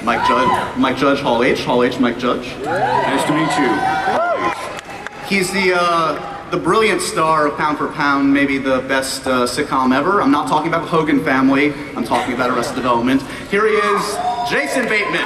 Mike Judge, Hall H, Mike Judge. Nice to meet you, Hall H. He's the brilliant star of Pound for Pound, maybe the best sitcom ever. I'm not talking about the Hogan Family, I'm talking about Arrested Development. Here he is, Jason Bateman.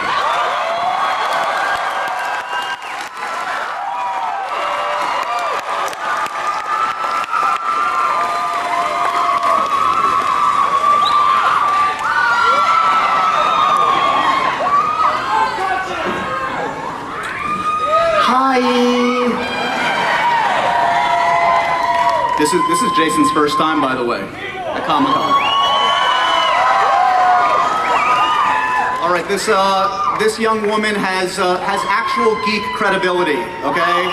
This is Jason's first time, by the way, at Comic-Con. All right, this young woman has actual geek credibility. Okay,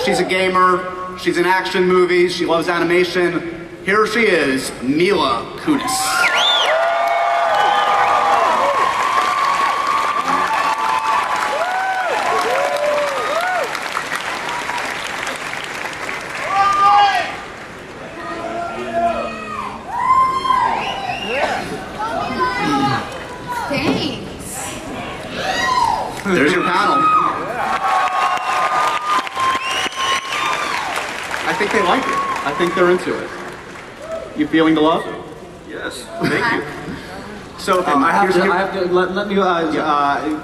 she's a gamer. She's in action movies. She loves animation. Here she is, Mila Kunis. There's your panel. I think they like it. I think they're into it. You feeling the love? Yes, thank you. So let me,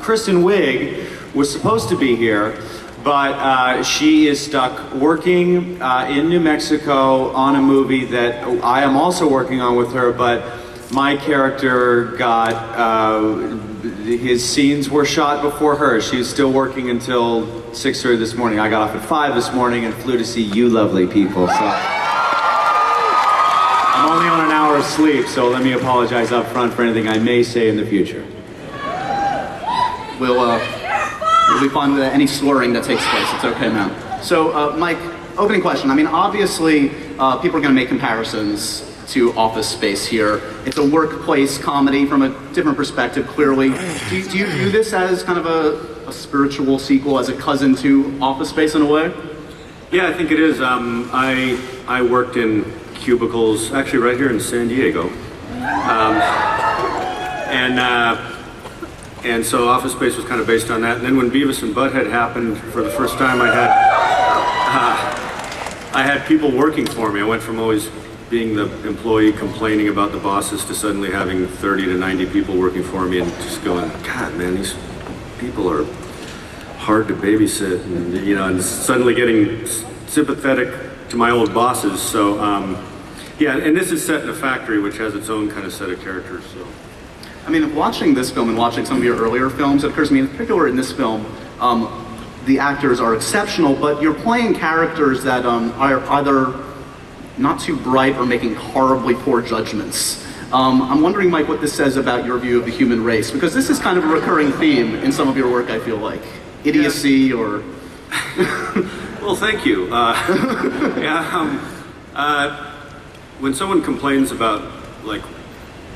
Kristen Wiig was supposed to be here, but she is stuck working in New Mexico on a movie that I am also working on with her, but my character got, his scenes were shot before hers. She was still working until 6:30 this morning. I got off at 5 this morning and flew to see you lovely people. So I'm only on an hour of sleep, so let me apologize up front for anything I may say in the future. We'll be fine with any slurring that takes place. It's okay, man. So, Mike, opening question. I mean, obviously, people are going to make comparisons to Office Space here. It's a workplace comedy from a different perspective, clearly. Do you view this as kind of a spiritual sequel, as a cousin to Office Space in a way? Yeah, I think it is. I worked in cubicles, actually right here in San Diego. And so Office Space was kind of based on that. And then when Beavis and Butthead happened, for the first time I had people working for me. I went from always being the employee complaining about the bosses to suddenly having 30 to 90 people working for me and just going, God, man, these people are hard to babysit, and you know, and suddenly getting sympathetic to my old bosses. So yeah, and this is set in a factory which has its own kind of set of characters. So I mean, watching this film and watching some of your earlier films, it occurs to me, in particular in this film, the actors are exceptional, but you're playing characters that are either not too bright or making horribly poor judgments. I'm wondering, Mike, what this says about your view of the human race, because this is kind of a recurring theme in some of your work, I feel like. Idiocy or... Well, thank you. When someone complains about, like,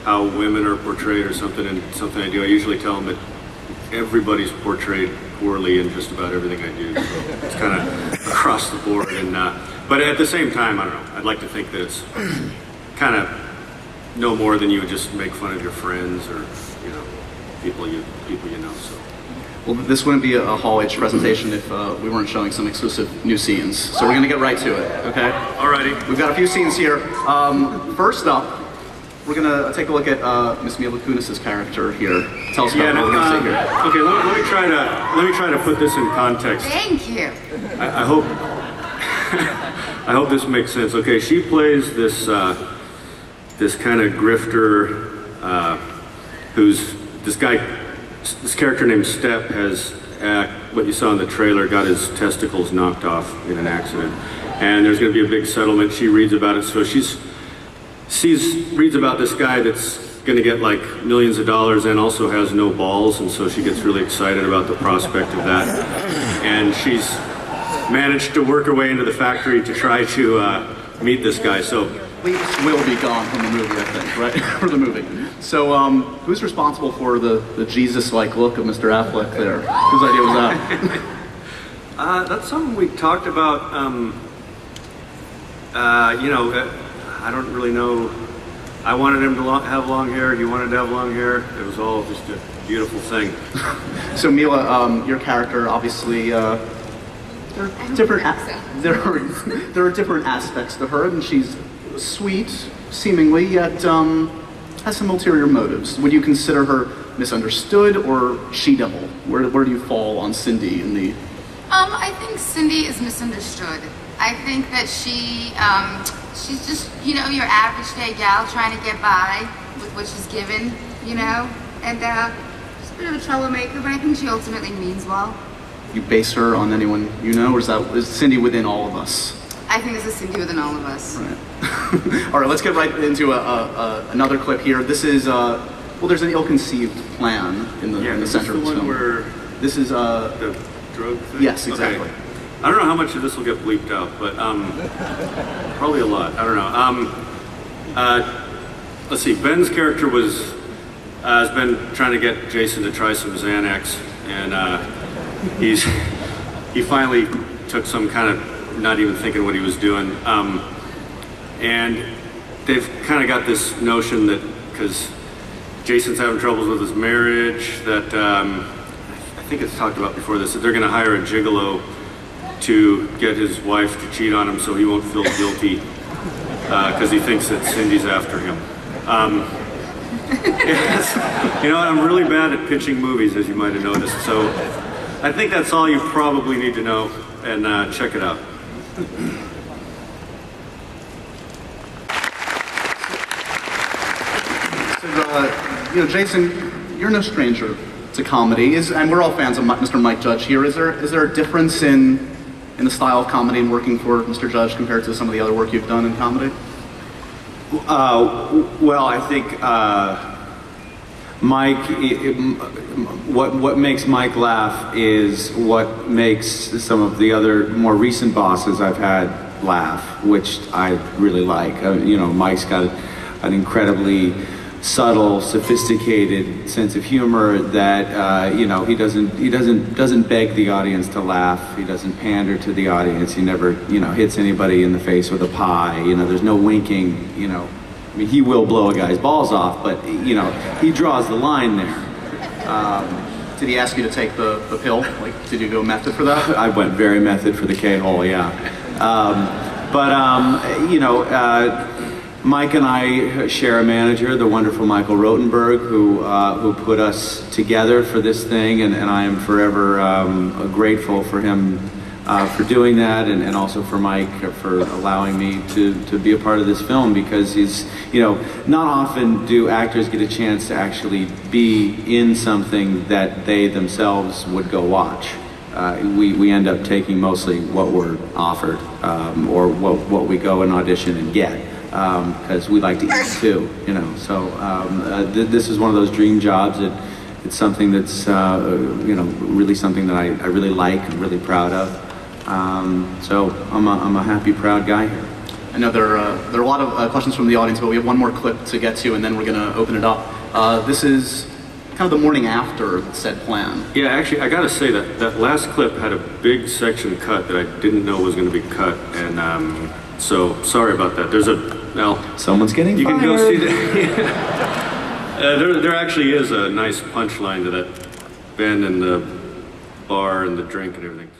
how women are portrayed or something in something I do, I usually tell them that everybody's portrayed poorly in just about everything I do. So it's kind of across the board. And but at the same time, I don't know, I'd like to think that it's kind of no more than you would just make fun of your friends or, you know, people you know. So. Well, this wouldn't be a Hall H presentation if we weren't showing some exclusive new scenes. So we're going to get right to it, okay? Alrighty. We've got a few scenes here. First up, we're going to take a look at Miss Mila Kunis' character here. Tell us about what we're going to see here. Okay, let me try to put this in context. Thank you. I hope I hope this makes sense. Okay, she plays this this kind of grifter who's this character named Step has what you saw in the trailer, got his testicles knocked off in an accident, and there's going to be a big settlement. She reads about it, so she reads about this guy that's going to get like millions of dollars and also has no balls, and so she gets really excited about the prospect of that, and she's managed to work her way into the factory to try to meet this guy. So Leaps will be gone from the movie, I think, right? For the movie. So who's responsible for the Jesus-like look of Mr. Affleck there? Whose idea was that? That's something we talked about. You know, I don't really know I wanted him to have long hair. He wanted to have long hair. It was all just a beautiful thing. So Mila, your character, obviously, there are different aspects to her, and she's sweet, seemingly, yet has some ulterior motives. Would you consider her misunderstood or she-devil? Where do you fall on Cindy in the... I think Cindy is misunderstood. I think that she's just, you know, your average day gal trying to get by with what she's given, you know, and she's a bit of a troublemaker, but I think she ultimately means well. You base her on anyone you know, or is Cindy within all of us? I think this is Cindy within all of us. Right. All right, let's get right into another clip here. This is, well, there's an ill-conceived plan in the center of this film. Where this is the drug thing? Yes, exactly. Okay. I don't know how much of this will get bleeped out, but probably a lot. I don't know. Let's see. Ben's character has been trying to get Jason to try some Xanax, and he finally took some kind of not even thinking what he was doing, and they've kind of got this notion that because Jason's having troubles with his marriage, that I think it's talked about before this, that they're going to hire a gigolo to get his wife to cheat on him so he won't feel guilty because he thinks that Cindy's after him. You know, I'm really bad at pitching movies, as you might have noticed, so I think that's all you probably need to know, and check it out. So, you know, Jason, you're no stranger to comedy, and we're all fans of Mr. Mike Judge here. Is there a difference in the style of comedy and working for Mr. Judge compared to some of the other work you've done in comedy? Well, I think Mike, what makes Mike laugh is what makes some of the other more recent bosses I've had laugh, which I really like. You know, Mike's got an incredibly subtle, sophisticated sense of humor that you know, he doesn't beg the audience to laugh. He doesn't pander to the audience. He never, you know, hits anybody in the face with a pie. You know, there's no winking. You know, I mean, he will blow a guy's balls off, but you know, he draws the line there. Did he ask you to take the pill? Like, did you go method for that? I went very method for the K-hole, yeah. You know, Mike and I share a manager, the wonderful Michael Rotenberg, who put us together for this thing, and I am forever grateful for him for doing that, and also for Mike for allowing me to be a part of this film, because he's, you know, not often do actors get a chance to actually be in something that they themselves would go watch. We end up taking mostly what we're offered, or what we go and audition and get, because we like to eat too, you know. So this is one of those dream jobs. It's something that's you know, really something that I really like and really proud of. So I'm a happy, proud guy here. I know there are a lot of questions from the audience, but we have one more clip to get to, and then we're going to open it up. This is kind of the morning after said plan. Yeah, actually, I gotta say that last clip had a big section cut that I didn't know was going to be cut, and so sorry about that. There's Someone's getting fired. You can go see that. There actually is a nice punchline to that Ben and the bar and the drink and everything.